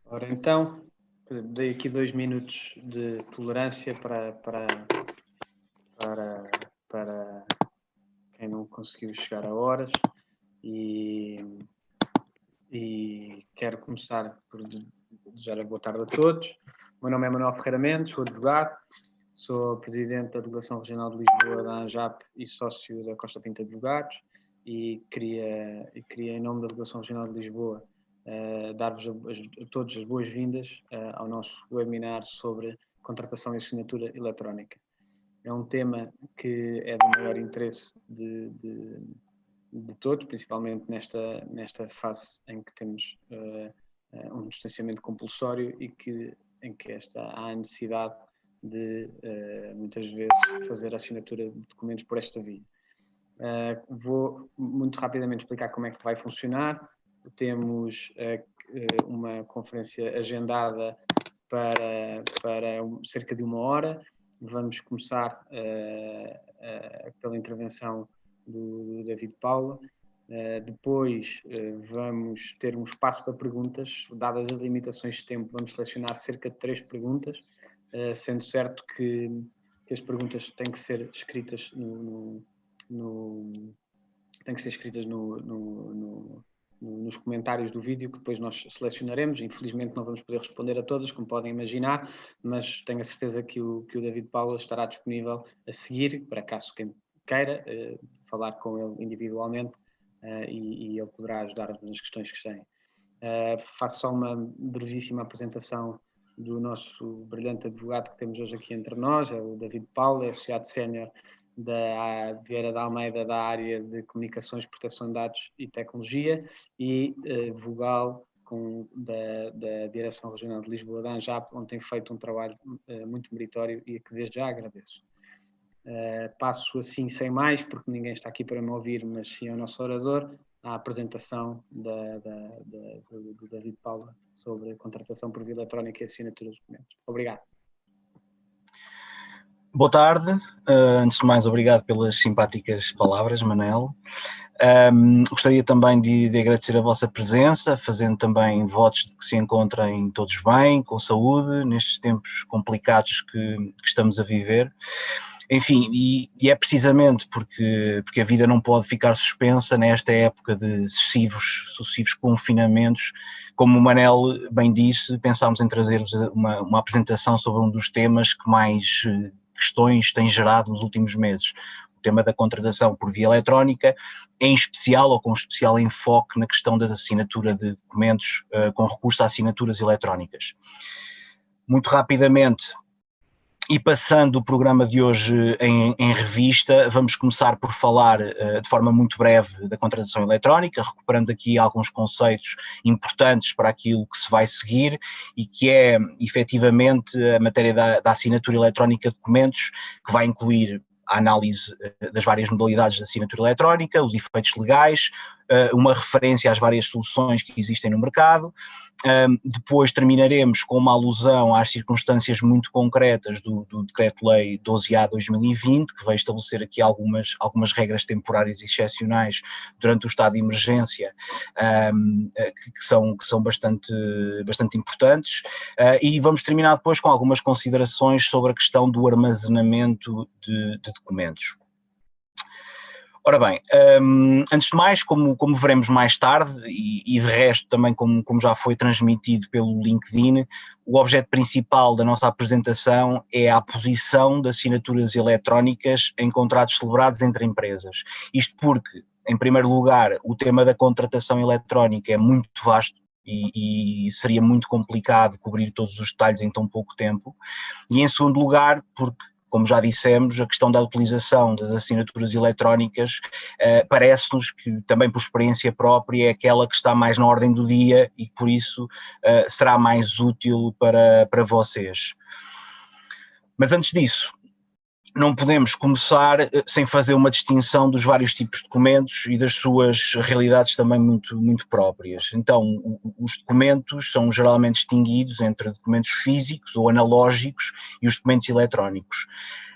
Ora então, dei aqui 2 minutos de tolerância para quem não conseguiu chegar a horas e quero começar por desejar a boa tarde a todos. O meu nome é Manuel Ferreira Mendes, sou advogado, sou presidente da Delegação Regional de Lisboa da ANJAP e sócio da Costa Pinto Advogados e queria em nome da Delegação Regional de Lisboa dar-vos a todos as boas-vindas ao nosso webinar sobre contratação e assinatura eletrónica. É um tema que é do maior interesse de todos, principalmente nesta fase em que temos um distanciamento compulsório e em que há a necessidade de, muitas vezes, fazer a assinatura de documentos por esta via. Vou muito rapidamente explicar como é que vai funcionar. Temos uma conferência agendada para cerca de 1 hora. Vamos começar pela intervenção do David Paula. Depois vamos ter um espaço para perguntas. Dadas as limitações de tempo, vamos selecionar cerca de 3 perguntas, sendo certo que as perguntas têm que ser escritas nos comentários do vídeo, que depois nós selecionaremos. Infelizmente não vamos poder responder a todas, como podem imaginar, mas tenho a certeza que o David Paula estará disponível a seguir, para caso quem queira falar com ele individualmente, e ele poderá ajudar-nos nas questões que têm. Faço só uma brevíssima apresentação do nosso brilhante advogado que temos hoje aqui entre nós, é o David Paula, é associado sénior da Vieira da Almeida, da área de comunicações, proteção de dados e tecnologia, e vogal da Direção Regional de Lisboa, da ANJAP, onde tem feito um trabalho muito meritório e que desde já agradeço. Passo assim sem mais, porque ninguém está aqui para me ouvir, mas sim ao nosso orador, a apresentação do David Paula sobre a contratação por via eletrónica e assinatura dos documentos. Obrigado. Boa tarde, antes de mais obrigado pelas simpáticas palavras, Manel. Gostaria também de agradecer a vossa presença, fazendo também votos de que se encontrem todos bem, com saúde, nestes tempos complicados que estamos a viver. Enfim, e é precisamente porque a vida não pode ficar suspensa nesta época de sucessivos confinamentos. Como o Manel bem disse, pensámos em trazer-vos uma apresentação sobre um dos temas que mais questões tem gerado nos últimos meses, o tema da contratação por via eletrónica, em especial ou com especial enfoque na questão da assinatura de documentos com recurso a assinaturas eletrónicas. Muito rapidamente, e passando o programa de hoje em revista, vamos começar por falar de forma muito breve da contratação eletrónica, recuperando aqui alguns conceitos importantes para aquilo que se vai seguir e que é efetivamente a matéria da assinatura eletrónica de documentos, que vai incluir a análise das várias modalidades de assinatura eletrónica, os efeitos legais, uma referência às várias soluções que existem no mercado. Depois terminaremos com uma alusão às circunstâncias muito concretas do Decreto-Lei 12A/2020, que vai estabelecer aqui algumas regras temporárias e excepcionais durante o estado de emergência, que são bastante importantes, e vamos terminar depois com algumas considerações sobre a questão do armazenamento de documentos. Ora bem, antes de mais, como veremos mais tarde, e de resto também como já foi transmitido pelo LinkedIn, o objeto principal da nossa apresentação é a posição de assinaturas eletrónicas em contratos celebrados entre empresas. Isto porque, em primeiro lugar, o tema da contratação eletrónica é muito vasto, e seria muito complicado cobrir todos os detalhes em tão pouco tempo, e em segundo lugar, porque, como já dissemos, a questão da utilização das assinaturas eletrónicas parece-nos que, também por experiência própria, é aquela que está mais na ordem do dia e que por isso será mais útil para vocês. Mas antes disso, não podemos começar sem fazer uma distinção dos vários tipos de documentos e das suas realidades também muito, muito próprias. Então, os documentos são geralmente distinguidos entre documentos físicos ou analógicos e os documentos eletrónicos.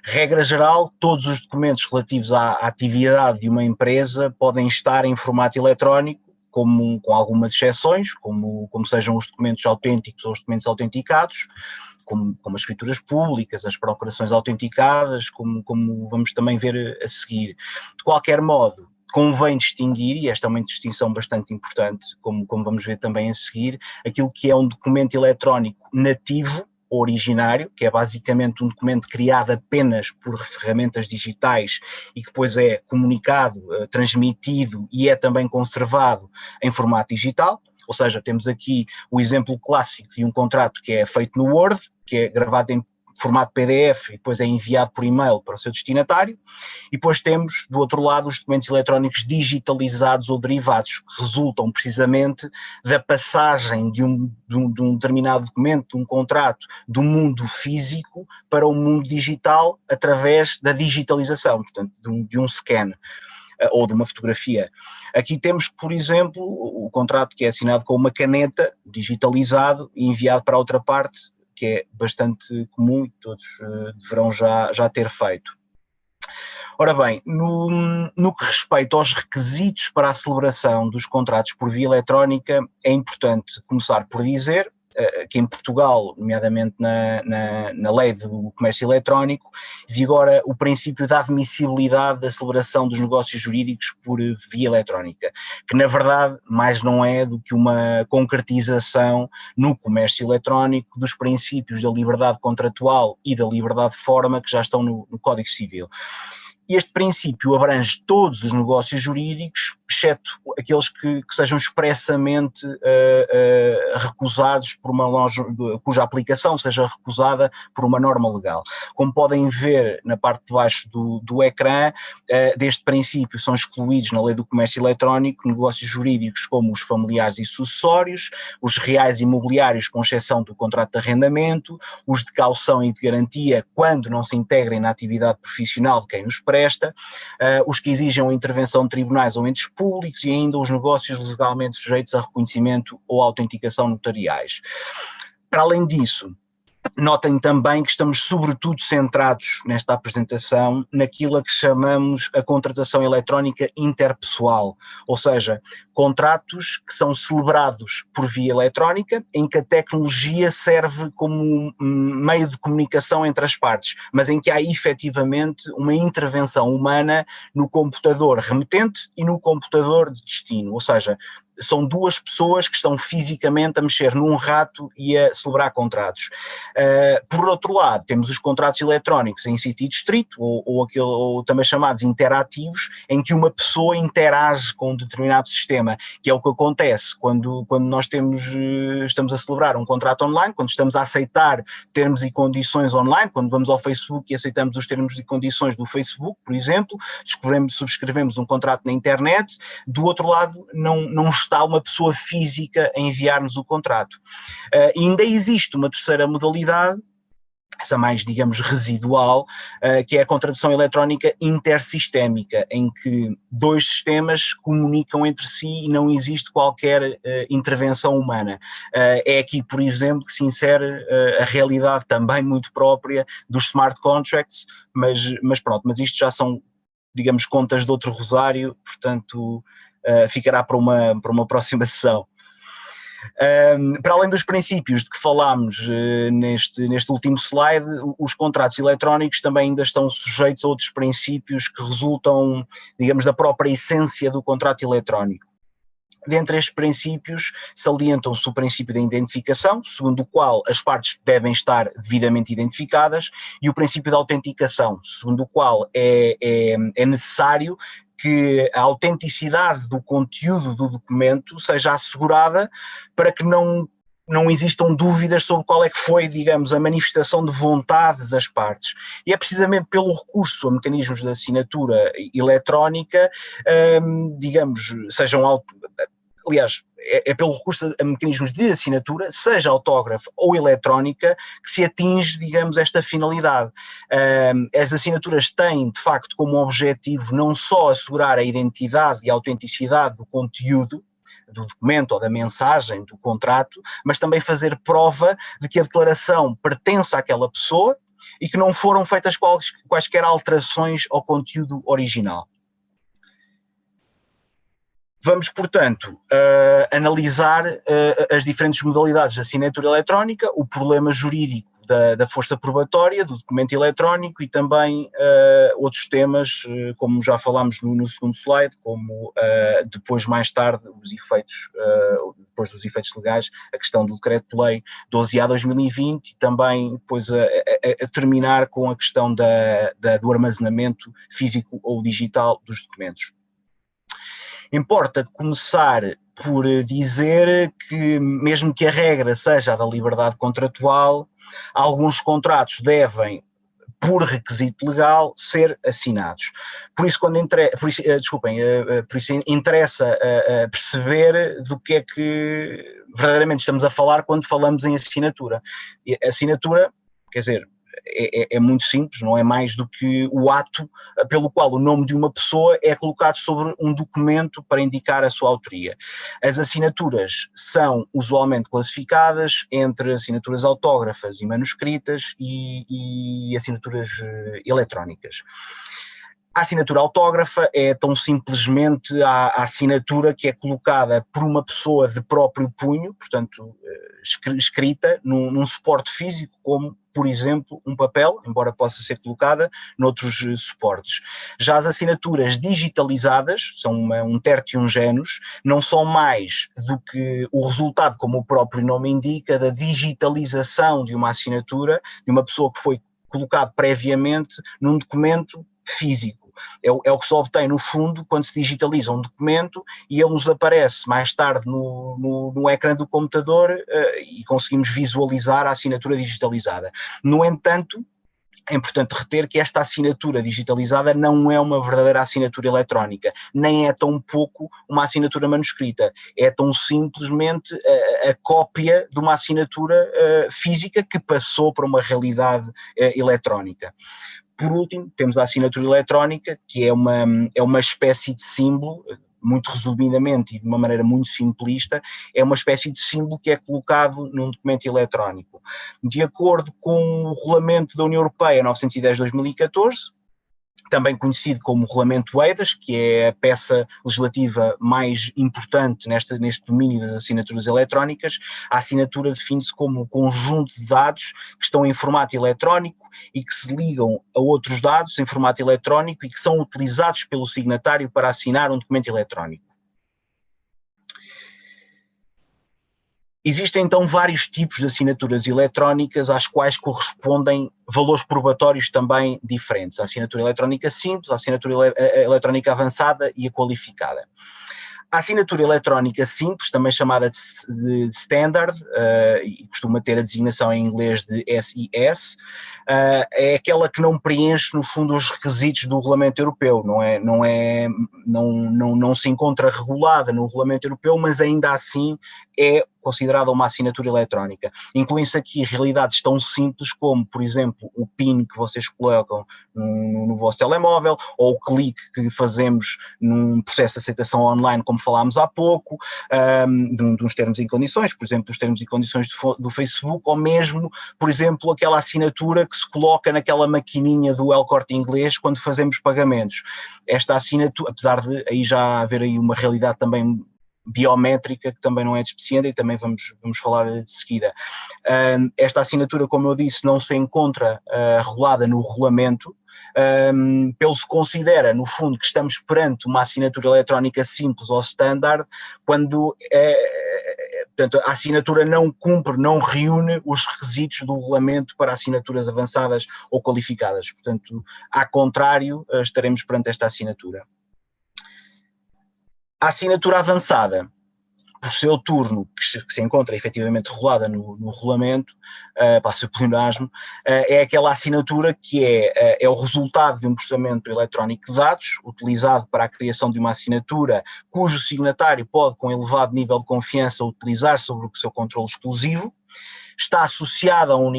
Regra geral, todos os documentos relativos à atividade de uma empresa podem estar em formato eletrónico, com algumas exceções, como sejam os documentos autênticos ou os documentos autenticados, como as escrituras públicas, as procurações autenticadas, como vamos também ver a seguir. De qualquer modo, convém distinguir, e esta é uma distinção bastante importante, como vamos ver também a seguir, aquilo que é um documento eletrónico nativo, originário, que é basicamente um documento criado apenas por ferramentas digitais e que depois é comunicado, transmitido e é também conservado em formato digital. Ou seja, temos aqui o exemplo clássico de um contrato que é feito no Word, que é gravado em formato PDF e depois é enviado por e-mail para o seu destinatário, e depois temos do outro lado os documentos eletrónicos digitalizados ou derivados, que resultam precisamente da passagem de um determinado documento, de um contrato, do mundo físico para o mundo digital através da digitalização, portanto de um scan ou de uma fotografia. Aqui temos, por exemplo, o contrato que é assinado com uma caneta, digitalizado e enviado para a outra parte, que é bastante comum e todos deverão já ter feito. Ora bem, no que respeita aos requisitos para a celebração dos contratos por via eletrónica, é importante começar por dizer que em Portugal, nomeadamente na lei do comércio eletrónico, vigora o princípio da admissibilidade da celebração dos negócios jurídicos por via eletrónica, que na verdade mais não é do que uma concretização no comércio eletrónico dos princípios da liberdade contratual e da liberdade de forma que já estão no Código Civil. Este princípio abrange todos os negócios jurídicos, exceto aqueles que sejam expressamente recusados por uma norma, cuja aplicação seja recusada por uma norma legal. Como podem ver na parte de baixo do ecrã, deste princípio são excluídos na lei do comércio eletrónico negócios jurídicos como os familiares e sucessórios, os reais imobiliários com exceção do contrato de arrendamento, os de caução e de garantia quando não se integrem na atividade profissional de quem os presta, os que exigem a intervenção de tribunais ou entes públicos e ainda os negócios legalmente sujeitos a reconhecimento ou autenticação notariais. Para além disso, notem também que estamos sobretudo centrados nesta apresentação naquilo a que chamamos a contratação eletrónica interpessoal, ou seja, contratos que são celebrados por via eletrónica, em que a tecnologia serve como meio de comunicação entre as partes, mas em que há efetivamente uma intervenção humana no computador remetente e no computador de destino, ou seja, são duas pessoas que estão fisicamente a mexer num rato e a celebrar contratos. Por outro lado, temos os contratos eletrónicos em sentido estrito, ou também chamados interativos, em que uma pessoa interage com um determinado sistema, que é o que acontece quando nós estamos a celebrar um contrato online, quando estamos a aceitar termos e condições online, quando vamos ao Facebook e aceitamos os termos e condições do Facebook, por exemplo, subscrevemos um contrato na internet, do outro lado não está uma pessoa física a enviar-nos o contrato. Ainda existe uma terceira modalidade, essa mais, digamos, residual, que é a contratação eletrónica intersistémica, em que dois sistemas comunicam entre si e não existe qualquer intervenção humana. É aqui, por exemplo, que se insere a realidade também muito própria dos smart contracts, mas pronto, mas isto já são, digamos, contas de outro rosário, portanto ficará para uma próxima sessão. Para além dos princípios de que falámos neste último slide, os contratos eletrónicos também ainda estão sujeitos a outros princípios que resultam, digamos, da própria essência do contrato eletrónico. Dentre estes princípios, salientam-se o princípio da identificação, segundo o qual as partes devem estar devidamente identificadas, e o princípio da autenticação, segundo o qual é necessário que a autenticidade do conteúdo do documento seja assegurada para que não existam dúvidas sobre qual é que foi, digamos, a manifestação de vontade das partes. E é precisamente pelo recurso a mecanismos de assinatura eletrónica, digamos, aliás, é pelo recurso a mecanismos de assinatura, seja autógrafa ou eletrónica, que se atinge, digamos, esta finalidade. As assinaturas têm, de facto, como objetivo não só assegurar a identidade e a autenticidade do conteúdo do documento ou da mensagem do contrato, mas também fazer prova de que a declaração pertence àquela pessoa e que não foram feitas quaisquer alterações ao conteúdo original. Vamos, portanto, analisar as diferentes modalidades de assinatura eletrónica, o problema jurídico da força probatória, do documento eletrónico e também outros temas, como já falámos no segundo slide, como depois, mais tarde, os efeitos, depois dos efeitos legais, a questão do Decreto-Lei 12A/2020 e também depois a terminar com a questão do armazenamento físico ou digital dos documentos. Importa começar por dizer que, mesmo que a regra seja a da liberdade contratual, alguns contratos devem, por requisito legal, ser assinados. Por isso, por isso interessa perceber do que é que verdadeiramente estamos a falar quando falamos em assinatura. E a assinatura, quer dizer, é muito simples, não é mais do que o ato pelo qual o nome de uma pessoa é colocado sobre um documento para indicar a sua autoria. As assinaturas são usualmente classificadas entre assinaturas autógrafas e manuscritas e assinaturas eletrónicas. A assinatura autógrafa é tão simplesmente a assinatura que é colocada por uma pessoa de próprio punho, portanto escrita num suporte físico, como, por exemplo, um papel, embora possa ser colocada noutros suportes. Já as assinaturas digitalizadas, são um tertium genus, não são mais do que o resultado, como o próprio nome indica, da digitalização de uma assinatura, de uma pessoa que foi colocado previamente num documento físico. É o que se obtém, no fundo, quando se digitaliza um documento e ele nos aparece mais tarde no ecrã do computador e conseguimos visualizar a assinatura digitalizada. No entanto, é importante reter que esta assinatura digitalizada não é uma verdadeira assinatura eletrónica, nem é tão pouco uma assinatura manuscrita, é tão simplesmente a cópia de uma assinatura física que passou para uma realidade eletrónica. Por último, temos a assinatura eletrónica, que é uma espécie de símbolo, muito resumidamente e de uma maneira muito simplista, é uma espécie de símbolo que é colocado num documento eletrónico. De acordo com o Regulamento da União Europeia 910/2014, também conhecido como Regulamento EIDAS, que é a peça legislativa mais importante neste domínio das assinaturas eletrónicas, a assinatura define-se como um conjunto de dados que estão em formato eletrónico e que se ligam a outros dados em formato eletrónico e que são utilizados pelo signatário para assinar um documento eletrónico. Existem então vários tipos de assinaturas eletrónicas às quais correspondem valores probatórios também diferentes. A assinatura eletrónica simples, a assinatura eletrónica avançada e a qualificada. A assinatura eletrónica simples, também chamada de standard, e costuma ter a designação em inglês de SIS, é aquela que não preenche, no fundo, os requisitos do Regulamento Europeu, não se encontra regulada no Regulamento Europeu, mas ainda assim é considerada uma assinatura eletrónica. Incluem-se aqui realidades tão simples como, por exemplo, o PIN que vocês colocam no vosso telemóvel, ou o clique que fazemos num processo de aceitação online, como falámos há pouco, dos termos e condições, por exemplo, dos termos e condições do Facebook, ou mesmo, por exemplo, aquela assinatura que se coloca naquela maquininha do El Corte Inglês quando fazemos pagamentos. Esta assinatura, apesar de aí já haver aí uma realidade também biométrica, que também não é despeciente, e também vamos falar de seguida. Esta assinatura, como eu disse, não se encontra regulada no regulamento, pelo se considera, no fundo, que estamos perante uma assinatura eletrónica simples ou standard, quando portanto, a assinatura não cumpre, não reúne os requisitos do regulamento para assinaturas avançadas ou qualificadas. Portanto, ao contrário, estaremos perante esta assinatura. A assinatura avançada, por seu turno, que se encontra efetivamente regulada no regulamento, passa o pleonasmo, é aquela assinatura que é o resultado de um processamento eletrónico de dados, utilizado para a criação de uma assinatura cujo signatário pode, com elevado nível de confiança, utilizar sobre o seu controle exclusivo. está associada a um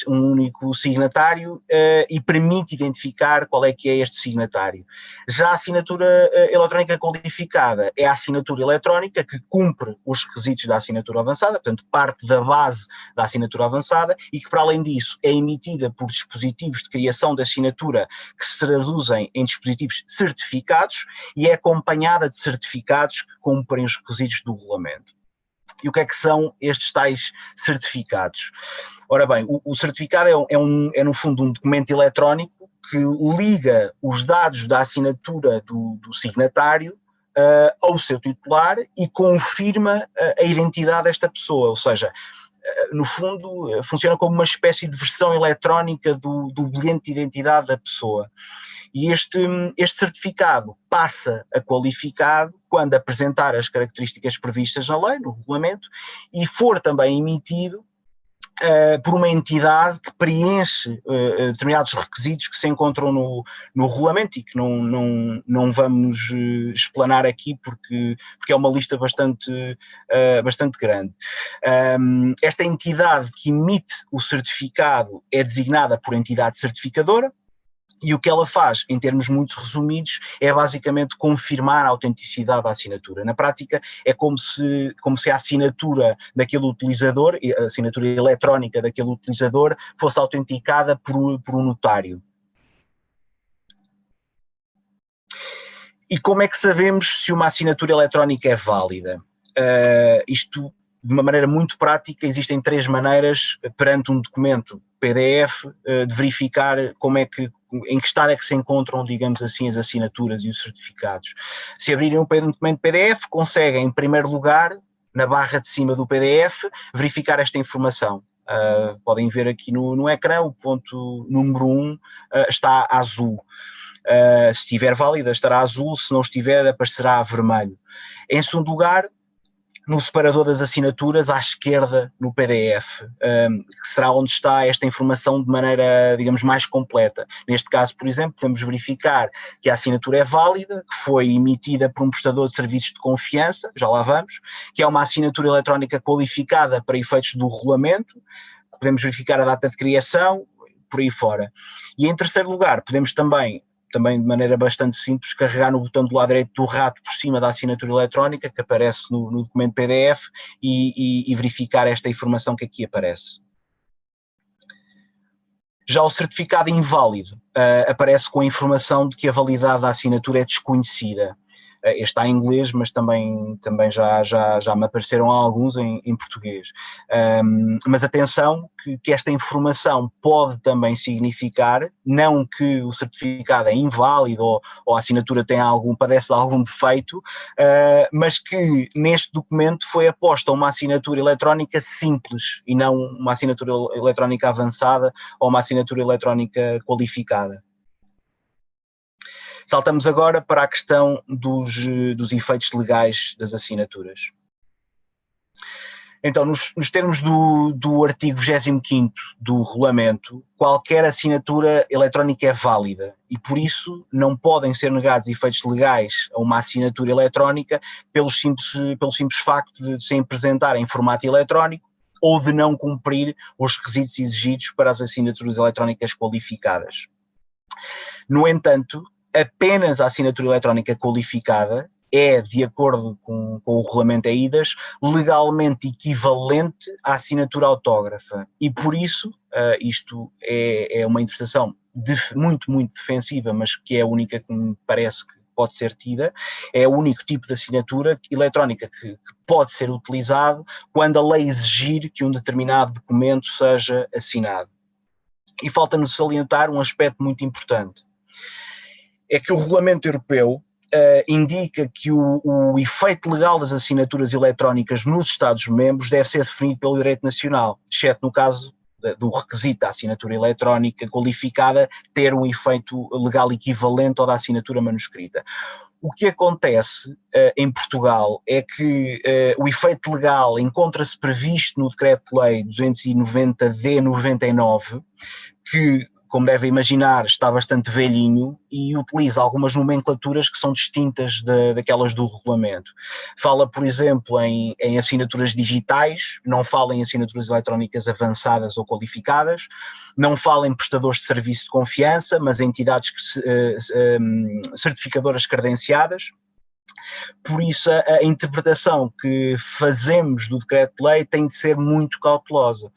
único signatário e permite identificar qual é que é este signatário. Já a assinatura eletrónica qualificada é a assinatura eletrónica que cumpre os requisitos da assinatura avançada, portanto parte da base da assinatura avançada e que, para além disso, é emitida por dispositivos de criação de assinatura que se traduzem em dispositivos certificados e é acompanhada de certificados que cumprem os requisitos do regulamento. E o que é que são estes tais certificados? Ora bem, o certificado é no fundo um documento eletrónico que liga os dados da assinatura do signatário ao seu titular e confirma a identidade desta pessoa, ou seja, no fundo funciona como uma espécie de versão eletrónica do bilhete de identidade da pessoa. E este certificado passa a qualificado quando apresentar as características previstas na lei, no regulamento, e for também emitido por uma entidade que preenche determinados requisitos que se encontram no regulamento e que não vamos explanar aqui porque é uma lista bastante grande. Esta entidade que emite o certificado é designada por entidade certificadora. E o que ela faz, em termos muito resumidos, é basicamente confirmar a autenticidade da assinatura. Na prática, é como se a assinatura daquele utilizador, a assinatura eletrónica daquele utilizador, fosse autenticada por um notário. E como é que sabemos se uma assinatura eletrónica é válida? Isto, de uma maneira muito prática, existem 3 maneiras perante um documento PDF de verificar em que estado é que se encontram, digamos assim, as assinaturas e os certificados. Se abrirem um documento PDF, conseguem, em primeiro lugar, na barra de cima do PDF, verificar esta informação. Podem ver aqui no ecrã, o ponto número 1 está azul. Se estiver válida, estará azul, se não estiver, aparecerá vermelho. Em segundo lugar, no separador das assinaturas, à esquerda, no PDF, que será onde está esta informação de maneira, digamos, mais completa. Neste caso, por exemplo, podemos verificar que a assinatura é válida, que foi emitida por um prestador de serviços de confiança, já lá vamos, que é uma assinatura eletrónica qualificada para efeitos do regulamento, podemos verificar a data de criação, por aí fora. E em terceiro lugar, podemos também de maneira bastante simples, carregar no botão do lado direito do rato por cima da assinatura eletrónica que aparece no documento PDF e verificar esta informação que aqui aparece. Já o certificado inválido aparece com a informação de que a validade da assinatura é desconhecida. Este está em inglês, mas também já me apareceram alguns em português. Mas atenção que esta informação pode também significar, não que o certificado é inválido ou a assinatura padece de algum defeito, mas que neste documento foi aposta uma assinatura eletrónica simples e não uma assinatura eletrónica avançada ou uma assinatura eletrónica qualificada. Saltamos agora para a questão dos efeitos legais das assinaturas. Então, nos termos do artigo 25º do regulamento, qualquer assinatura eletrónica é válida e, por isso, não podem ser negados efeitos legais a uma assinatura eletrónica pelo simples facto de se apresentar em formato eletrónico ou de não cumprir os requisitos exigidos para as assinaturas eletrónicas qualificadas. No entanto, apenas a assinatura eletrónica qualificada é, de acordo com o regulamento EIDAS, legalmente equivalente à assinatura autógrafa. E por isso, isto é uma interpretação muito, muito defensiva, mas que é a única que me parece que pode ser tida, é o único tipo de assinatura eletrónica que pode ser utilizado quando a lei exigir que um determinado documento seja assinado. E falta-nos salientar um aspecto muito importante. É que o regulamento europeu indica que o efeito legal das assinaturas eletrónicas nos Estados-membros deve ser definido pelo direito nacional, exceto no caso do requisito da assinatura eletrónica qualificada ter um efeito legal equivalente ao da assinatura manuscrita. O que acontece em Portugal é que o efeito legal encontra-se previsto no Decreto-Lei 290/99, que como devem imaginar, está bastante velhinho e utiliza algumas nomenclaturas que são distintas daquelas do regulamento. Fala, por exemplo, em assinaturas digitais, não fala em assinaturas eletrónicas avançadas ou qualificadas, não fala em prestadores de serviço de confiança, mas em entidades certificadoras credenciadas. Por isso, a interpretação que fazemos do decreto-lei tem de ser muito cautelosa.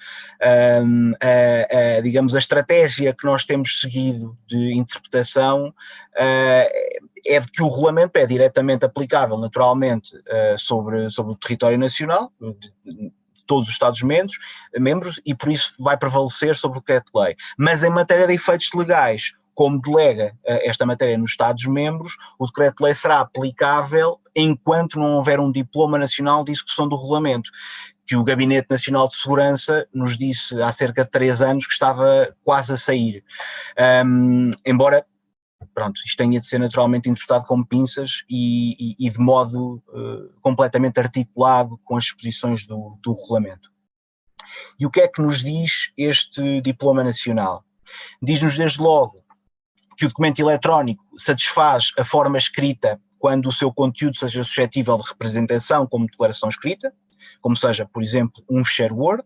Digamos, a estratégia que nós temos seguido de interpretação é de que o regulamento é diretamente aplicável, naturalmente, sobre o território nacional, de todos os Estados-membros, e por isso vai prevalecer sobre o decreto-lei. Mas em matéria de efeitos legais, como delega esta matéria nos Estados-membros, o decreto-lei será aplicável enquanto não houver um diploma nacional de execução do regulamento, que o Gabinete Nacional de Segurança nos disse há cerca de 3 anos que estava quase a sair. Embora, pronto, isto tenha de ser naturalmente interpretado como pinças e de modo completamente articulado com as disposições do regulamento. E o que é que nos diz este diploma nacional? Diz-nos desde logo que o documento eletrónico satisfaz a forma escrita quando o seu conteúdo seja suscetível de representação como declaração escrita, como seja, por exemplo, um ficheiro Word.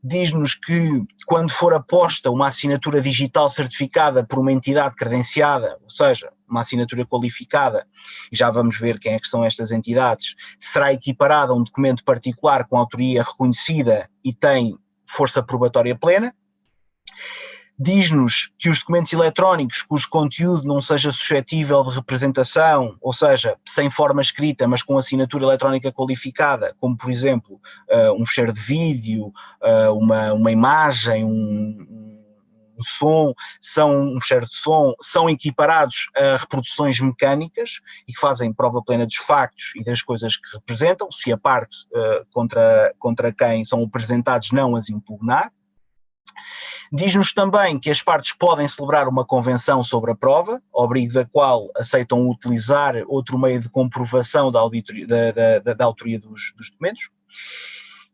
Diz-nos que quando for aposta uma assinatura digital certificada por uma entidade credenciada, ou seja, uma assinatura qualificada, e já vamos ver quem é que são estas entidades, será equiparada a um documento particular com autoria reconhecida e tem força probatória plena. Diz-nos que os documentos eletrónicos cujo conteúdo não seja suscetível de representação, ou seja, sem forma escrita, mas com assinatura eletrónica qualificada, como por exemplo um ficheiro de vídeo, uma imagem, um som, um ficheiro de som, são equiparados a reproduções mecânicas e que fazem prova plena dos factos e das coisas que representam, se a parte contra quem são apresentados não as impugnar. Diz-nos também que as partes podem celebrar uma convenção sobre a prova, ao abrigo da qual aceitam utilizar outro meio de comprovação da autoria dos documentos.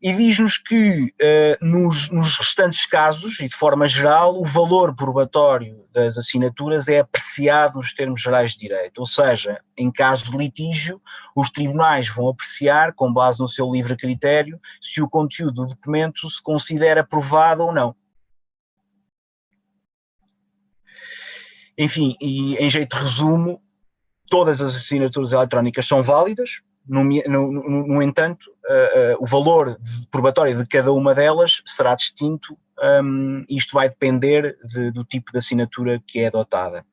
E diz-nos que nos restantes casos, e de forma geral, o valor probatório das assinaturas é apreciado nos termos gerais de direito, ou seja, em caso de litígio, os tribunais vão apreciar, com base no seu livre critério, se o conteúdo do documento se considera provado ou não. Enfim, e em jeito de resumo, todas as assinaturas eletrónicas são válidas, no entanto, o valor probatório de cada uma delas será distinto, isto vai depender do tipo de assinatura que é adotada.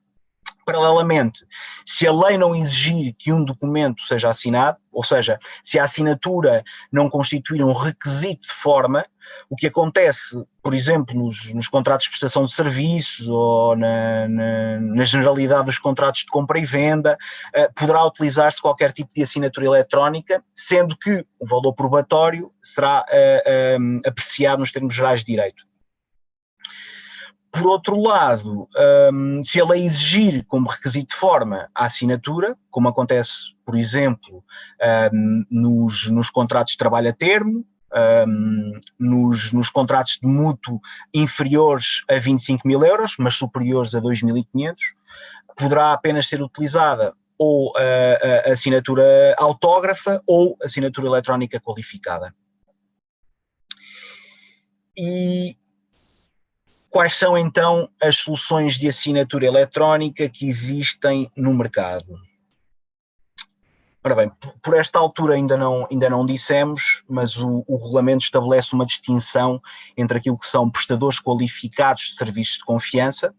Paralelamente, se a lei não exigir que um documento seja assinado, ou seja, se a assinatura não constituir um requisito de forma, o que acontece, por exemplo, nos contratos de prestação de serviços ou na generalidade dos contratos de compra e venda, poderá utilizar-se qualquer tipo de assinatura eletrónica, sendo que o valor probatório será apreciado nos termos gerais de direito. Por outro lado, se a lei exigir como requisito de forma a assinatura, como acontece, por exemplo, nos contratos de trabalho a termo, nos contratos de mútuo inferiores a 25.000 euros, mas superiores a 2.500, poderá apenas ser utilizada ou a assinatura autógrafa ou assinatura eletrónica qualificada. E quais são então as soluções de assinatura eletrónica que existem no mercado? Ora bem, por esta altura ainda não dissemos, mas o regulamento estabelece uma distinção entre aquilo que são prestadores qualificados de serviços de confiança,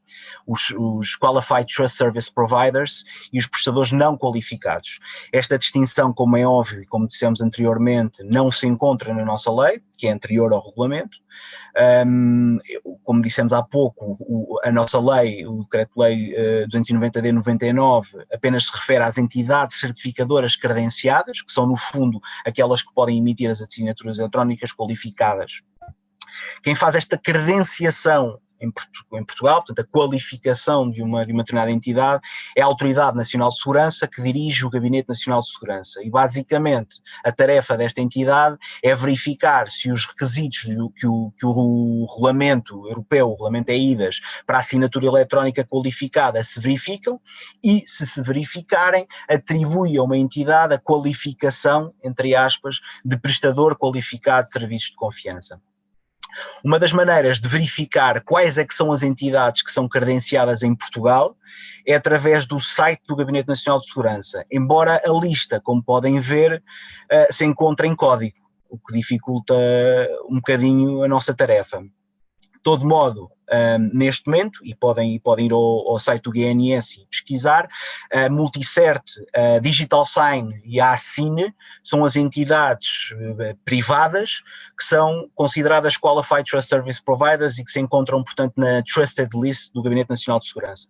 os Qualified Trust Service Providers, e os prestadores não qualificados. Esta distinção, como é óbvio e como dissemos anteriormente, não se encontra na nossa lei, que é anterior ao regulamento. Como dissemos há pouco, a nossa lei, o Decreto-Lei 290/99, apenas se refere às entidades certificadoras credenciadas, que são no fundo aquelas que podem emitir as assinaturas eletrónicas qualificadas. Quem faz esta credenciação em Portugal, portanto a qualificação de uma determinada entidade é a Autoridade Nacional de Segurança que dirige o Gabinete Nacional de Segurança e basicamente a tarefa desta entidade é verificar se os requisitos que o regulamento europeu, o regulamento EIDAS, para a assinatura eletrónica qualificada se verificam e se verificarem, atribui a uma entidade a qualificação, entre aspas, de prestador qualificado de serviços de confiança. Uma das maneiras de verificar quais é que são as entidades que são credenciadas em Portugal é através do site do Gabinete Nacional de Segurança, embora a lista, como podem ver, se encontre em código, o que dificulta um bocadinho a nossa tarefa. De todo modo, neste momento, e podem ir ao site do GNS e pesquisar, a Multicert, a Digital Sign e a Assine são as entidades privadas que são consideradas Qualified Trust Service Providers e que se encontram, portanto, na Trusted List do Gabinete Nacional de Segurança.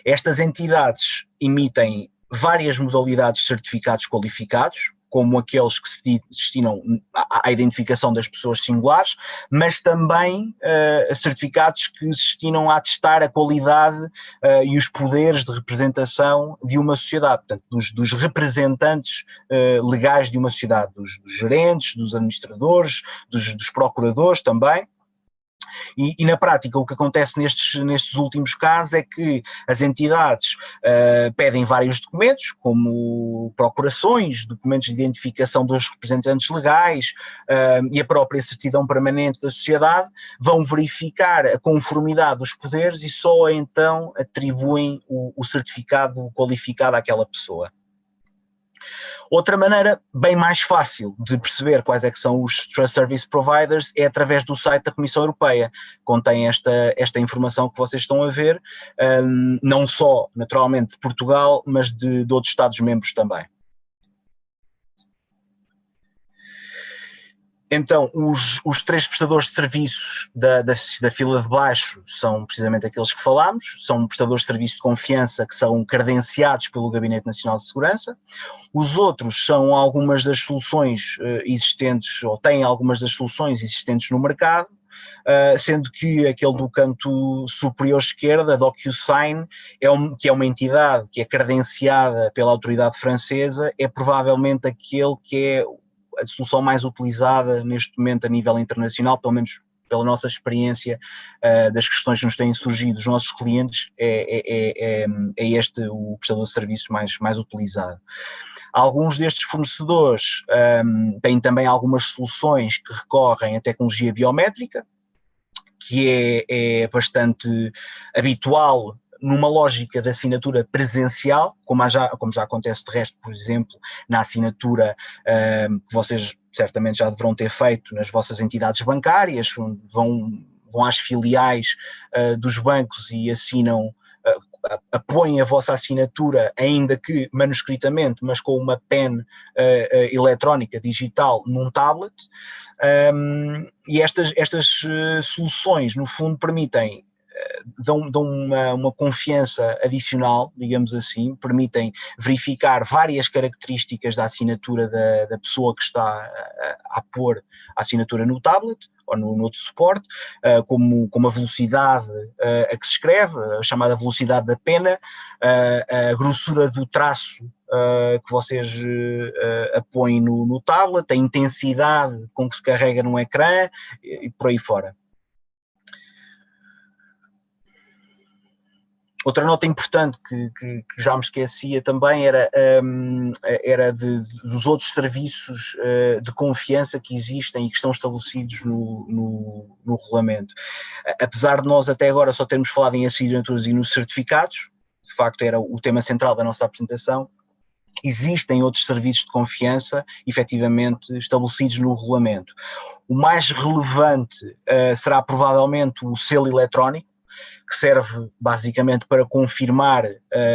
Estas entidades emitem várias modalidades de certificados qualificados, como aqueles que se destinam à identificação das pessoas singulares, mas também certificados que se destinam a atestar a qualidade e os poderes de representação de uma sociedade, portanto, dos representantes legais de uma sociedade, dos gerentes, dos administradores, dos procuradores também. E na prática o que acontece nestes últimos casos é que as entidades pedem vários documentos, como procurações, documentos de identificação dos representantes legais e a própria certidão permanente da sociedade, vão verificar a conformidade dos poderes e só então atribuem o certificado qualificado àquela pessoa. Outra maneira bem mais fácil de perceber quais é que são os Trust Service Providers é através do site da Comissão Europeia. Contém esta informação que vocês estão a ver, não só naturalmente de Portugal, mas de outros Estados-membros também. Então, os três prestadores de serviços da fila de baixo são precisamente aqueles que falámos, são prestadores de serviços de confiança que são credenciados pelo Gabinete Nacional de Segurança. Os outros são algumas das soluções existentes, ou têm algumas das soluções existentes no mercado, sendo que aquele do canto superior esquerdo, a DocuSign, que é uma entidade que é credenciada pela autoridade francesa, é provavelmente aquele que é a solução mais utilizada neste momento a nível internacional, pelo menos pela nossa experiência das questões que nos têm surgido dos nossos clientes, é este o prestador de serviços mais utilizado. Alguns destes fornecedores têm também algumas soluções que recorrem à tecnologia biométrica, que é bastante habitual numa lógica de assinatura presencial, como já acontece de resto, por exemplo, na assinatura que vocês certamente já deverão ter feito nas vossas entidades bancárias, vão às filiais dos bancos e assinam, apoiem a vossa assinatura, ainda que manuscritamente, mas com uma pen eletrónica digital num tablet, e estas soluções, no fundo, permitem dão uma confiança adicional, digamos assim, permitem verificar várias características da assinatura da pessoa que está a pôr a assinatura no tablet ou no outro suporte, como a velocidade a que se escreve, a chamada velocidade da pena, a grossura do traço que vocês apõem no tablet, a intensidade com que se carrega no ecrã e por aí fora. Outra nota importante que já me esquecia também era dos outros serviços de confiança que existem e que estão estabelecidos no regulamento. Apesar de nós até agora só termos falado em assinaturas e nos certificados, de facto era o tema central da nossa apresentação, existem outros serviços de confiança efetivamente estabelecidos no regulamento. O mais relevante será provavelmente o selo eletrónico, que serve basicamente para confirmar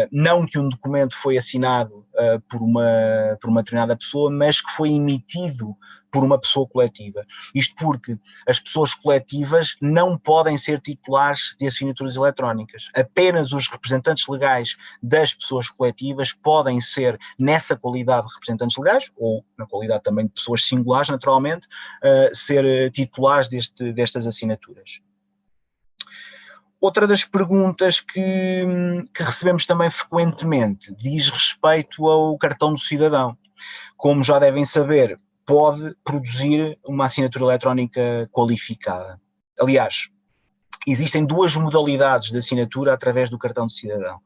não que um documento foi assinado por uma determinada pessoa, mas que foi emitido por uma pessoa coletiva. Isto porque as pessoas coletivas não podem ser titulares de assinaturas eletrónicas. Apenas os representantes legais das pessoas coletivas podem ser, nessa qualidade de representantes legais, ou na qualidade também de pessoas singulares, naturalmente, ser titulares destas assinaturas. Outra das perguntas que recebemos também frequentemente diz respeito ao cartão do cidadão. Como já devem saber, pode produzir uma assinatura eletrónica qualificada. Aliás, existem duas modalidades de assinatura através do cartão de cidadão.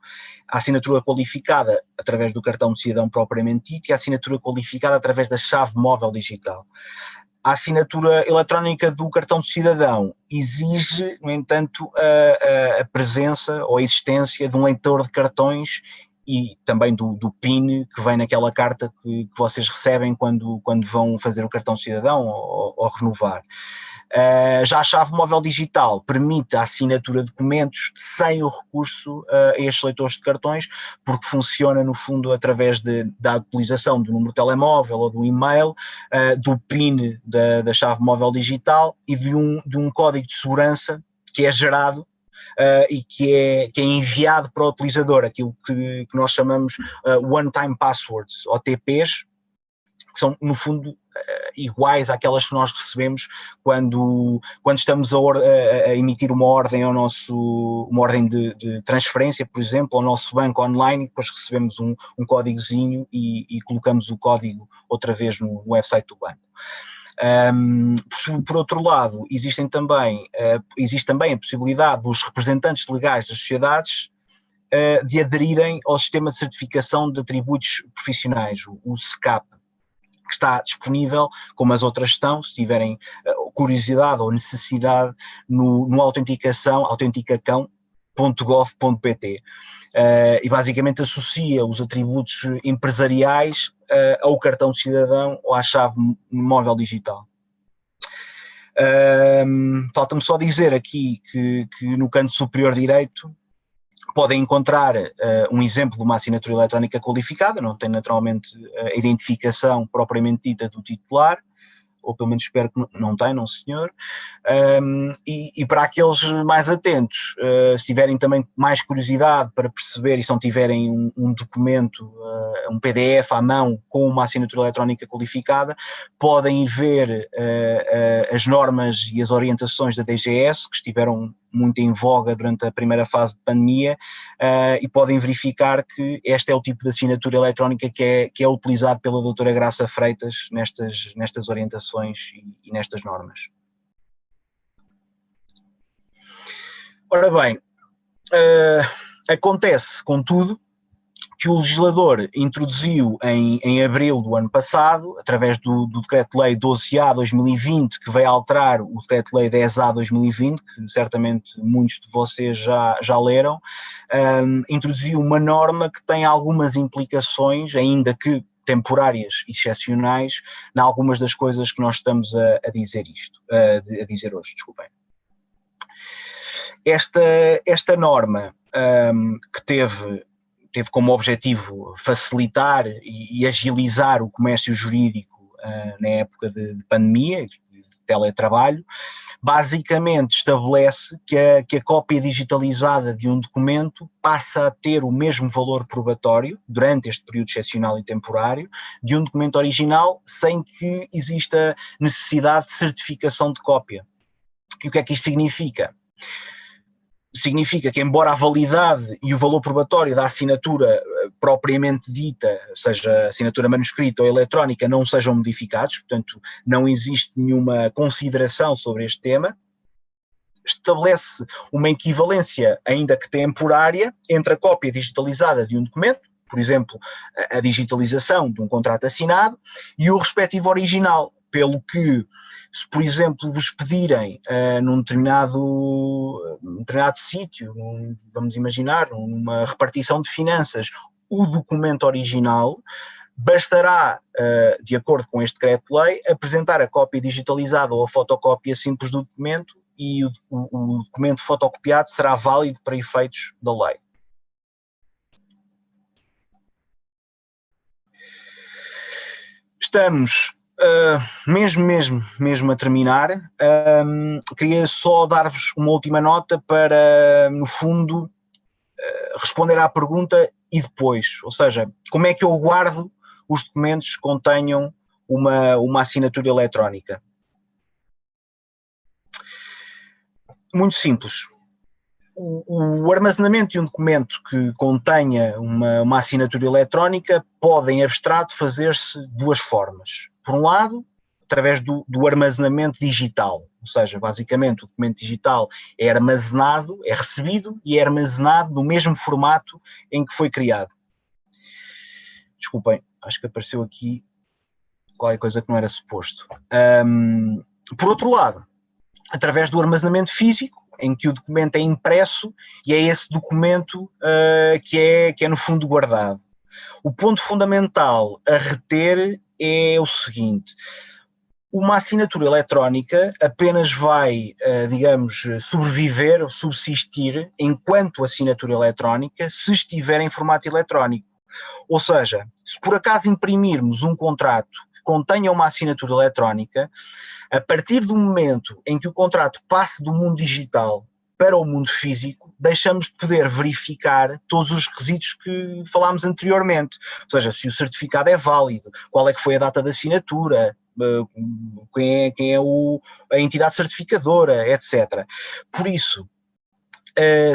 A assinatura qualificada através do cartão de cidadão propriamente dito e a assinatura qualificada através da chave móvel digital. A assinatura eletrónica do cartão de cidadão exige, no entanto, a presença ou a existência de um leitor de cartões e também do PIN que vem naquela carta que vocês recebem quando vão fazer o cartão de cidadão ou renovar. Já a chave móvel digital permite a assinatura de documentos sem o recurso a estes leitores de cartões, porque funciona no fundo através da utilização do número de telemóvel ou do e-mail, do PIN da chave móvel digital e de um código de segurança que é gerado e que é enviado para o utilizador, aquilo que nós chamamos one-time passwords, OTPs, que são no fundo iguais àquelas que nós recebemos quando estamos a emitir uma ordem uma ordem de transferência, por exemplo, ao nosso banco online, e depois recebemos um códigozinho e colocamos o código outra vez no website do banco. Por outro lado, existe também a possibilidade dos representantes legais das sociedades de aderirem ao sistema de certificação de atributos profissionais, o SCAP, que está disponível, como as outras estão, se tiverem curiosidade ou necessidade, no autenticacão.gov.pt. E basicamente associa os atributos empresariais ao cartão de cidadão ou à chave móvel digital. Falta-me só dizer aqui que no canto superior direito podem encontrar um exemplo de uma assinatura eletrónica qualificada, não tem naturalmente a identificação propriamente dita do titular, ou pelo menos espero que não tem, não senhor, e para aqueles mais atentos, se tiverem também mais curiosidade para perceber e se não tiverem um documento, um PDF à mão com uma assinatura eletrónica qualificada, podem ver as normas e as orientações da DGS, que estiveram muito em voga durante a primeira fase de pandemia, e podem verificar que este é o tipo de assinatura eletrónica que é utilizado pela doutora Graça Freitas nestas orientações e nestas normas. Ora bem, acontece, contudo, que o legislador introduziu em abril do ano passado, através do Decreto-Lei 12A/2020, que veio alterar o Decreto-Lei 10A/2020, que certamente muitos de vocês já leram, introduziu uma norma que tem algumas implicações, ainda que temporárias e excepcionais, em algumas das coisas que nós estamos a dizer hoje, desculpem. Esta norma que teve como objetivo facilitar e agilizar o comércio jurídico na época de pandemia, de teletrabalho, basicamente estabelece que a cópia digitalizada de um documento passa a ter o mesmo valor probatório, durante este período excepcional e temporário, de um documento original, sem que exista necessidade de certificação de cópia. E o que é que isto significa? Significa que, embora a validade e o valor probatório da assinatura propriamente dita, seja assinatura manuscrita ou eletrónica, não sejam modificados, portanto não existe nenhuma consideração sobre este tema, estabelece uma equivalência, ainda que temporária, entre a cópia digitalizada de um documento, por exemplo, a digitalização de um contrato assinado, e o respectivo original, pelo que, se por exemplo vos pedirem num determinado sítio, vamos imaginar, numa repartição de finanças, o documento original, bastará, de acordo com este decreto-lei, apresentar a cópia digitalizada ou a fotocópia simples do documento e o documento fotocopiado será válido para efeitos da lei. Estamos mesmo a terminar, queria só dar-vos uma última nota para, no fundo, responder à pergunta e depois, ou seja, como é que eu guardo os documentos que contenham uma assinatura eletrónica? Muito simples. o armazenamento de um documento que contenha uma assinatura eletrónica pode, em abstrato, fazer-se de duas formas. Por um lado, através do armazenamento digital, ou seja, basicamente o documento digital é armazenado, é recebido e é armazenado no mesmo formato em que foi criado. Desculpem, acho que apareceu aqui qualquer coisa que não era suposto. Por outro lado, através do armazenamento físico, em que o documento é impresso e é esse documento que é no fundo guardado. O ponto fundamental a reter é o seguinte: uma assinatura eletrónica apenas vai, digamos, sobreviver ou subsistir enquanto assinatura eletrónica se estiver em formato eletrónico. Ou seja, se por acaso imprimirmos um contrato que contenha uma assinatura eletrónica, a partir do momento em que o contrato passe do mundo digital para o mundo físico, deixamos de poder verificar todos os requisitos que falámos anteriormente. Ou seja, se o certificado é válido, qual é que foi a data de assinatura, quem é a entidade certificadora, etc. Por isso,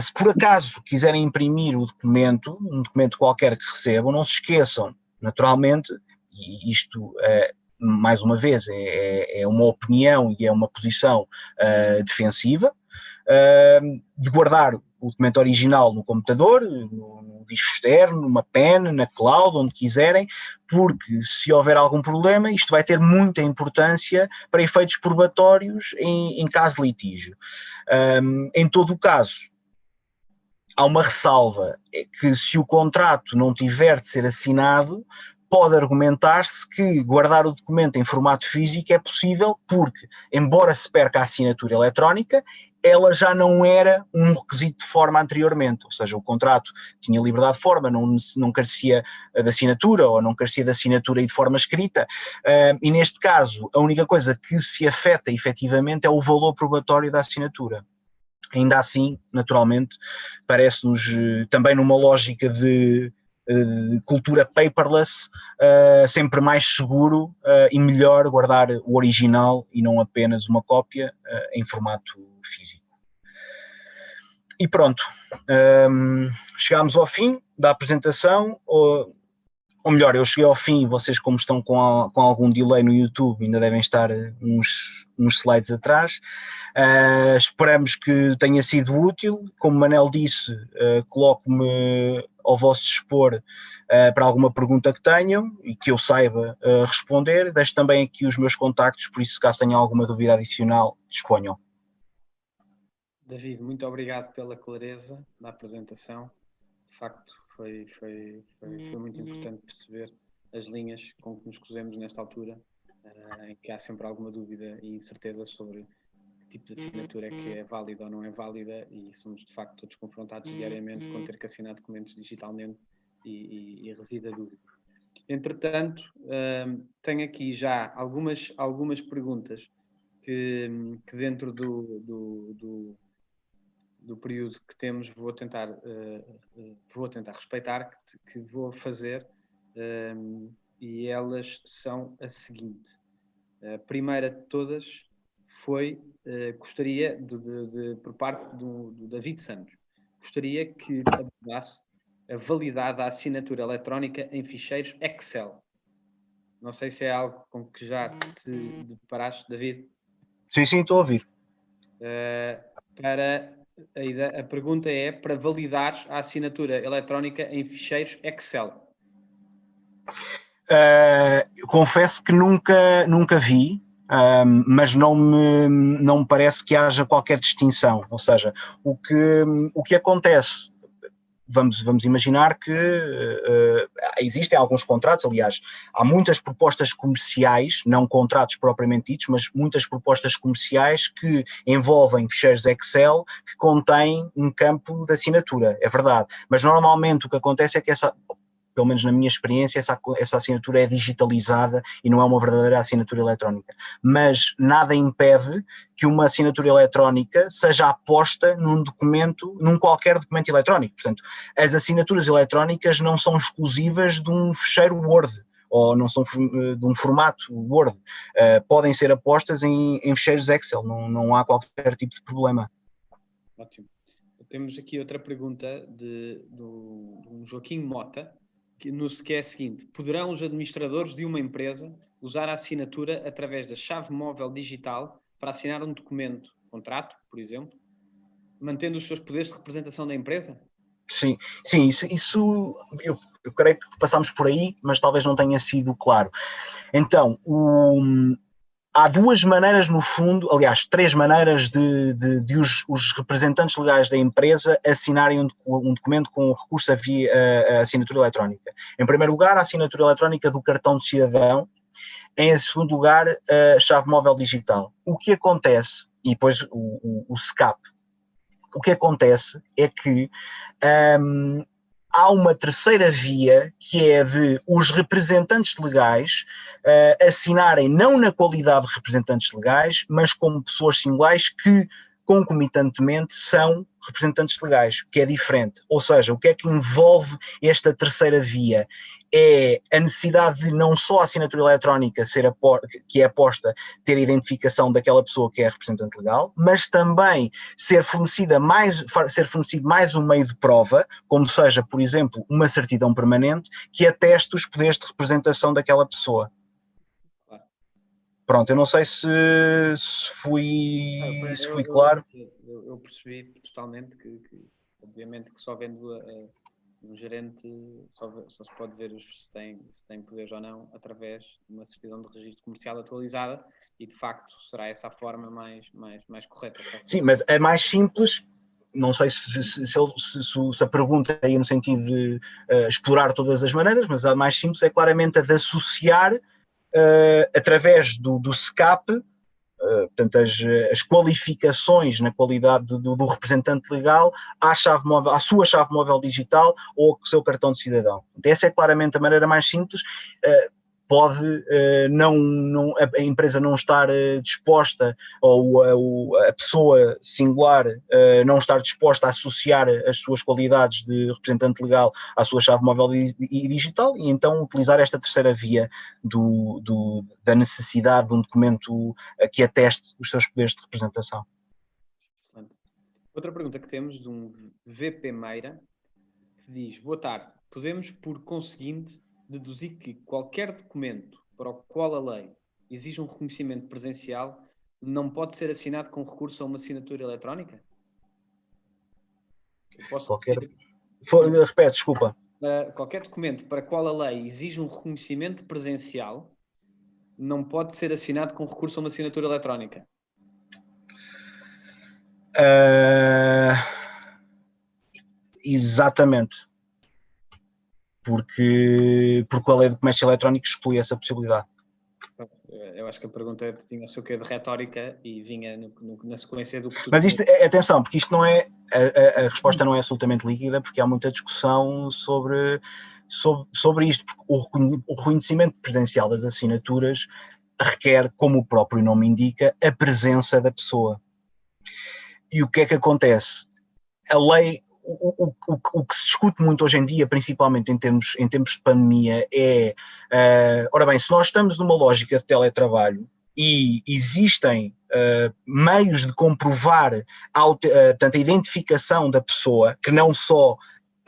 se por acaso quiserem imprimir o documento, um documento qualquer que recebam, não se esqueçam, naturalmente, e isto mais uma vez é uma opinião e é uma posição defensiva, de guardar o documento original no computador, no disco externo, numa pen, na cloud, onde quiserem, porque se houver algum problema, isto vai ter muita importância para efeitos probatórios em caso de litígio. Em todo o caso, há uma ressalva, é que se o contrato não tiver de ser assinado, pode argumentar-se que guardar o documento em formato físico é possível porque, embora se perca a assinatura eletrónica, ela já não era um requisito de forma anteriormente, ou seja, o contrato tinha liberdade de forma, não carecia de assinatura ou não carecia de assinatura e de forma escrita, e neste caso a única coisa que se afeta efetivamente é o valor probatório da assinatura. Ainda assim, naturalmente, parece-nos também numa lógica de cultura paperless, sempre mais seguro e melhor guardar o original e não apenas uma cópia em formato físico. E pronto, chegámos ao fim da apresentação, ou melhor, eu cheguei ao fim, vocês como estão com algum delay no YouTube ainda devem estar uns slides atrás. Esperamos que tenha sido útil. Como Manel disse, coloco-me ao vosso dispor para alguma pergunta que tenham e que eu saiba responder. Deixo também aqui os meus contactos, por isso caso tenham alguma dúvida adicional, disponham. David, muito obrigado pela clareza da apresentação. De facto, foi muito importante perceber as linhas com que nos cruzamos nesta altura, em que há sempre alguma dúvida e incerteza sobre que tipo de assinatura é que é válida ou não é válida, e somos de facto todos confrontados diariamente com ter que assinar documentos digitalmente e reside a dúvida. Entretanto, tenho aqui já algumas perguntas que dentro do período que temos vou tentar respeitar, que vou fazer, e elas são a seguinte. A primeira de todas foi, gostaria, por parte do David Santos, gostaria que abordasse a validade da assinatura eletrónica em ficheiros Excel. Não sei se é algo com que já te deparaste, David. Sim, estou a ouvir. A pergunta é para validar a assinatura eletrónica em ficheiros Excel. Confesso que nunca vi, mas não me parece que haja qualquer distinção. Ou seja, o que acontece, vamos imaginar que existem alguns contratos, aliás, há muitas propostas comerciais, não contratos propriamente ditos, mas muitas propostas comerciais que envolvem ficheiros Excel que contêm um campo de assinatura, é verdade. Mas normalmente o que acontece é que pelo menos na minha experiência, essa assinatura é digitalizada e não é uma verdadeira assinatura eletrónica. Mas nada impede que uma assinatura eletrónica seja aposta num qualquer documento eletrónico. Portanto, as assinaturas eletrónicas não são exclusivas de um ficheiro Word, ou não são de um formato Word. Podem ser apostas em ficheiros Excel, não há qualquer tipo de problema. Ótimo. Temos aqui outra pergunta do Joaquim Mota, que é a seguinte: poderão os administradores de uma empresa usar a assinatura através da chave móvel digital para assinar um documento, contrato, por exemplo, mantendo os seus poderes de representação da empresa? Sim, isso eu creio que passámos por aí, mas talvez não tenha sido claro. Então, há duas maneiras, no fundo, aliás, três maneiras de os representantes legais da empresa assinarem um documento com recurso a assinatura eletrónica. Em primeiro lugar, a assinatura eletrónica do cartão de cidadão. Em segundo lugar, a chave móvel digital. O que acontece, e depois o SCAP, o que acontece é que há uma terceira via, que é de os representantes legais assinarem não na qualidade de representantes legais, mas como pessoas singulares que concomitantemente são representantes legais, que é diferente. Ou seja, o que é que envolve esta terceira via? É a necessidade de não só a assinatura eletrónica que é aposta ter a identificação daquela pessoa que é representante legal, mas também ser fornecido mais um meio de prova, como seja, por exemplo, uma certidão permanente que ateste os poderes de representação daquela pessoa. Pronto, eu não sei se fui claro. Eu percebi totalmente que obviamente, que só vendo um gerente só se pode ver se tem poderes ou não através de uma certidão de registro comercial atualizada, e de facto será essa a forma mais correta. Sim, mas a mais simples, não sei se a pergunta ia no sentido de explorar todas as maneiras, mas a mais simples é claramente a de associar através do SCAP, portanto, as qualificações na qualidade do representante legal à sua chave móvel digital ou ao seu cartão de cidadão. Essa é claramente a maneira mais simples. Pode a empresa não estar disposta, ou a pessoa singular não estar disposta a associar as suas qualidades de representante legal à sua chave móvel e digital, e então utilizar esta terceira via da necessidade de um documento que ateste os seus poderes de representação. Outra pergunta que temos de um VP Meira, que diz: boa tarde, podemos por conseguinte deduzir que qualquer documento para o qual a lei exige um reconhecimento presencial não pode ser assinado com recurso a uma assinatura eletrónica? Repete, desculpa. Qualquer documento para o qual a lei exige um reconhecimento presencial não pode ser assinado com recurso a uma assinatura eletrónica? Exatamente. Porque a lei do comércio eletrónico exclui essa possibilidade. Eu acho que a pergunta tinha o seu quê de retórica e vinha na sequência do que tu... Mas isto, atenção, porque isto não é... A resposta não é absolutamente líquida, porque há muita discussão sobre isto. Porque o reconhecimento presencial das assinaturas requer, como o próprio nome indica, a presença da pessoa. E o que é que acontece? A lei... O que se discute muito hoje em dia, principalmente em termos de pandemia, é, ora bem, se nós estamos numa lógica de teletrabalho e existem meios de comprovar portanto, a identificação da pessoa, que não só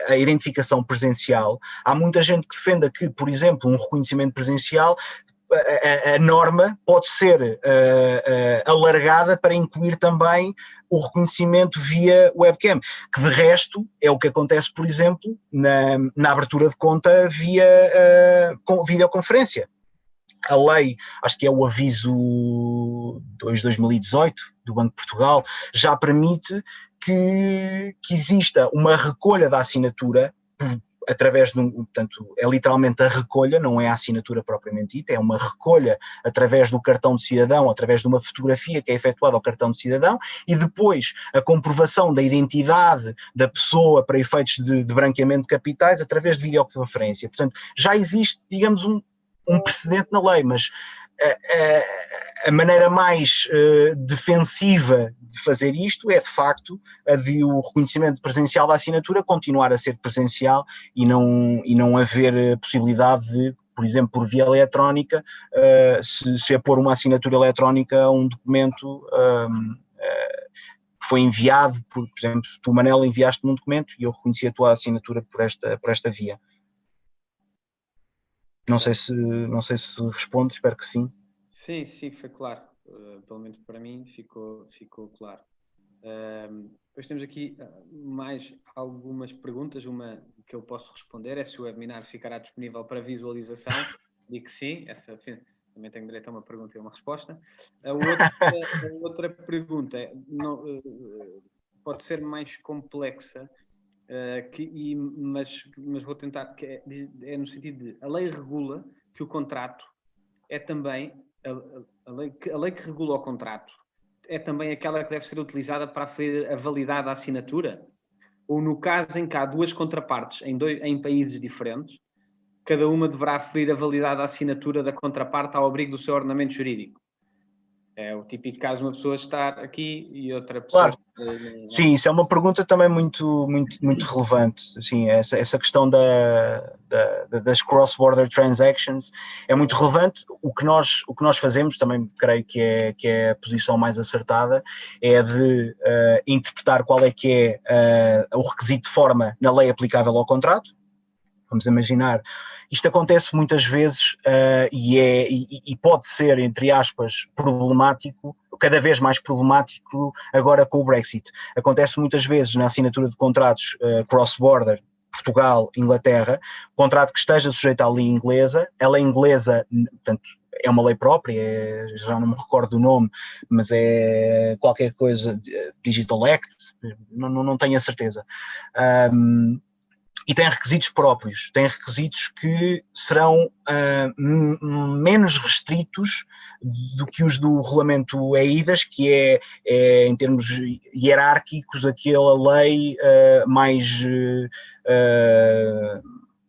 a identificação presencial, há muita gente que defenda que, por exemplo, um reconhecimento presencial, a norma pode ser alargada para incluir também o reconhecimento via webcam, que de resto é o que acontece, por exemplo, na abertura de conta via videoconferência. A lei, acho que é o aviso 2018 do Banco de Portugal, já permite que exista uma recolha da assinatura através de portanto, é literalmente a recolha, não é a assinatura propriamente dita, é uma recolha através do cartão de cidadão, através de uma fotografia que é efetuada ao cartão de cidadão, e depois a comprovação da identidade da pessoa para efeitos de branqueamento de capitais através de videoconferência. Portanto, já existe, digamos, um precedente na lei, mas a maneira mais defensiva de fazer isto é, de facto, a de o reconhecimento presencial da assinatura continuar a ser presencial e não haver possibilidade de, por exemplo, por via eletrónica, se pôr uma assinatura eletrónica a um documento que foi enviado, por exemplo, tu, Manel, enviaste-me um documento e eu reconheci a tua assinatura por esta via. Não sei se responde, espero que sim. Sim, foi claro. Pelo menos para mim ficou claro. Depois temos aqui mais algumas perguntas. Uma que eu posso responder é se o webinar ficará disponível para visualização. Digo que sim, essa também tenho direito a uma pergunta e uma resposta. A outra pergunta pode ser mais complexa, mas vou tentar, que é no sentido de a lei regula que o contrato é também a lei que regula o contrato é também aquela que deve ser utilizada para aferir a validade da assinatura? Ou no caso em que há duas contrapartes em países diferentes, cada uma deverá aferir a validade da assinatura da contraparte ao abrigo do seu ordenamento jurídico? É o típico caso de uma pessoa estar aqui e outra pessoa... Claro. Sim, isso é uma pergunta também muito relevante. Assim, essa questão das cross-border transactions é muito relevante. O que nós fazemos, também creio que é a posição mais acertada, é de interpretar qual é que é o requisito de forma na lei aplicável ao contrato. Vamos imaginar, isto acontece muitas vezes e pode ser, entre aspas, problemático, cada vez mais problemático agora com o Brexit. Acontece muitas vezes na assinatura de contratos cross-border, Portugal, Inglaterra, contrato que esteja sujeito à lei inglesa, a lei inglesa, portanto, é uma lei própria, já não me recordo do nome, mas é qualquer coisa, Digital Act, não tenho a certeza. E tem requisitos próprios, tem requisitos que serão menos restritos do que os do regulamento EIDAS, que é em termos hierárquicos aquela lei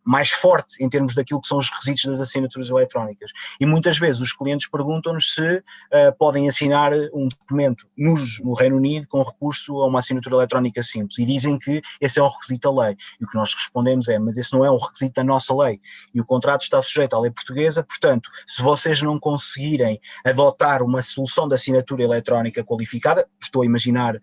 mais forte em termos daquilo que são os requisitos das assinaturas eletrónicas. E muitas vezes os clientes perguntam-nos se podem assinar um documento no Reino Unido com recurso a uma assinatura eletrónica simples, e dizem que esse é um requisito da lei. E o que nós respondemos é, mas esse não é um requisito da nossa lei, e o contrato está sujeito à lei portuguesa, portanto, se vocês não conseguirem adotar uma solução de assinatura eletrónica qualificada, estou a imaginar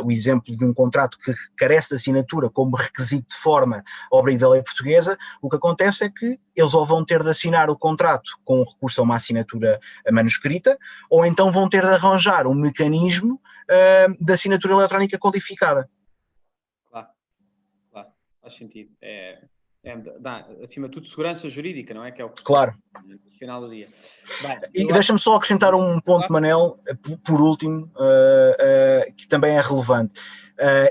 o exemplo de um contrato que carece de assinatura como requisito de forma ao abrigo da lei portuguesa, o que acontece é que eles ou vão ter de assinar o contrato com recurso a uma assinatura manuscrita, ou então vão ter de arranjar um mecanismo de assinatura eletrónica qualificada. Claro, faz sentido. Dá, acima de tudo, segurança jurídica, não é? Que é o que claro. No final do dia. E deixa-me só acrescentar um ponto, Manel, por último, que também é relevante.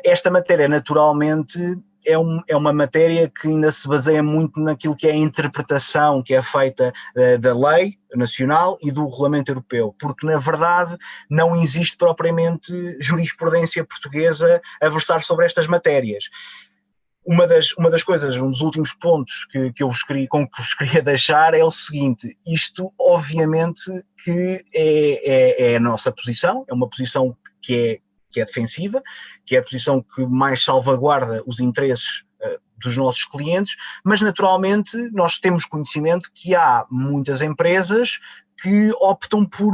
Esta matéria, naturalmente, é uma matéria que ainda se baseia muito naquilo que é a interpretação que é feita da lei nacional e do regulamento europeu, porque na verdade não existe propriamente jurisprudência portuguesa a versar sobre estas matérias. Uma das coisas, um dos últimos pontos que vos queria deixar é o seguinte: isto obviamente que é a nossa posição, é uma posição que é defensiva, que é a posição que mais salvaguarda os interesses dos nossos clientes, mas naturalmente nós temos conhecimento que há muitas empresas que optam por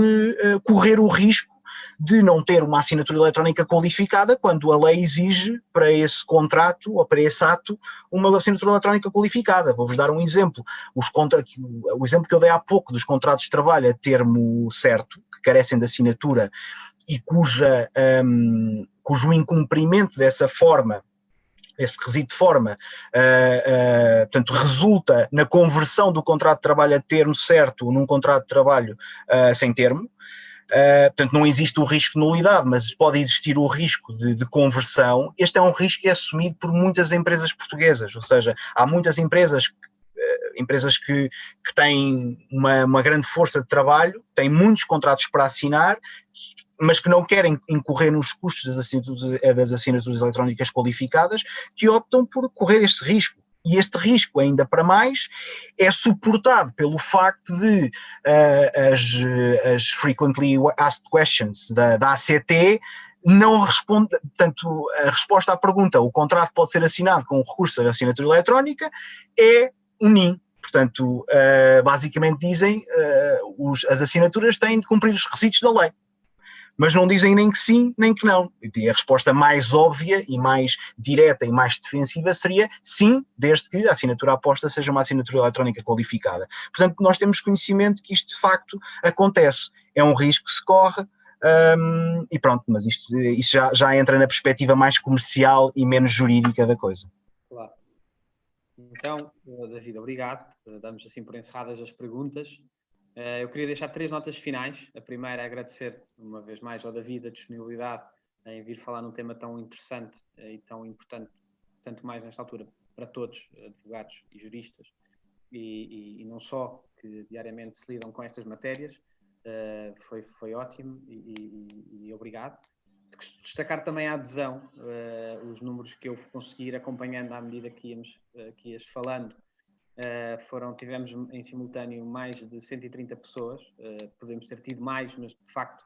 correr o risco de não ter uma assinatura eletrónica qualificada quando a lei exige para esse contrato ou para esse ato uma assinatura eletrónica qualificada. Vou-vos dar um exemplo. O exemplo que eu dei há pouco dos contratos de trabalho a termo certo, que carecem de assinatura e cujo incumprimento dessa forma, esse requisito de forma, portanto, resulta na conversão do contrato de trabalho a termo certo num contrato de trabalho sem termo. Portanto, não existe o risco de nulidade, mas pode existir o risco de conversão. Este é um risco que é assumido por muitas empresas portuguesas, ou seja, há muitas empresas que têm uma grande força de trabalho, têm muitos contratos para assinar, mas que não querem incorrer nos custos das assinaturas eletrónicas qualificadas, que optam por correr este risco. E este risco, ainda para mais, é suportado pelo facto de as Frequently Asked Questions da ACT não responde, portanto, a resposta à pergunta, o contrato pode ser assinado com recurso à assinatura eletrónica, é um NIN. Portanto, basicamente dizem, as assinaturas têm de cumprir os requisitos da lei. mas não dizem nem que sim, nem que não. E a resposta mais óbvia e mais direta e mais defensiva seria sim, desde que a assinatura aposta seja uma assinatura eletrónica qualificada. Portanto, nós temos conhecimento que isto de facto acontece. É um risco que se corre, e pronto, mas isso já entra na perspectiva mais comercial e menos jurídica da coisa. Claro. Então, David, obrigado. Damos assim por encerradas as perguntas. Eu queria deixar 3 notas finais. A primeira é agradecer uma vez mais ao David a disponibilidade em vir falar num tema tão interessante e tão importante, tanto mais nesta altura, para todos, advogados e juristas, e não só, que diariamente se lidam com estas matérias. Foi ótimo e obrigado. Destacar também a adesão, os números que eu consegui ir acompanhando à medida que ias falando. Tivemos em simultâneo mais de 130 pessoas, podemos ter tido mais, mas de facto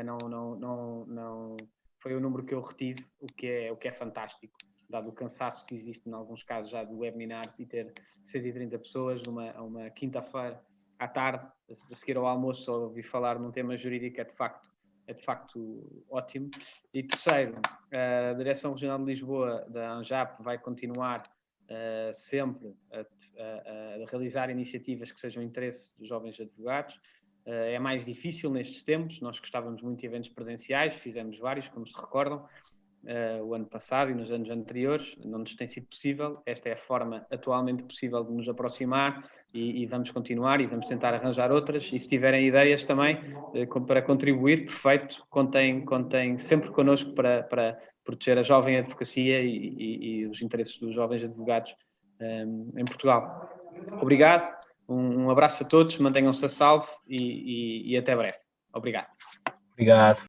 não foi o número que eu retive, o que é fantástico, dado o cansaço que existe em alguns casos já de webinars, e ter 130 pessoas uma quinta-feira à tarde, a seguir ao almoço, só ouvir falar num tema jurídico é de facto ótimo. E terceiro, a Direção Regional de Lisboa da ANJAP vai continuar sempre a realizar iniciativas que sejam interesse dos jovens advogados. É mais difícil nestes tempos, nós gostávamos muito de eventos presenciais, fizemos vários, como se recordam, o ano passado e nos anos anteriores, não nos tem sido possível. Esta é a forma atualmente possível de nos aproximar e vamos continuar e vamos tentar arranjar outras, e se tiverem ideias também para contribuir, perfeito, contem sempre connosco para proteger a jovem advocacia e os interesses dos jovens advogados em Portugal. Obrigado, um abraço a todos, mantenham-se a salvo e até breve. Obrigado. Obrigado.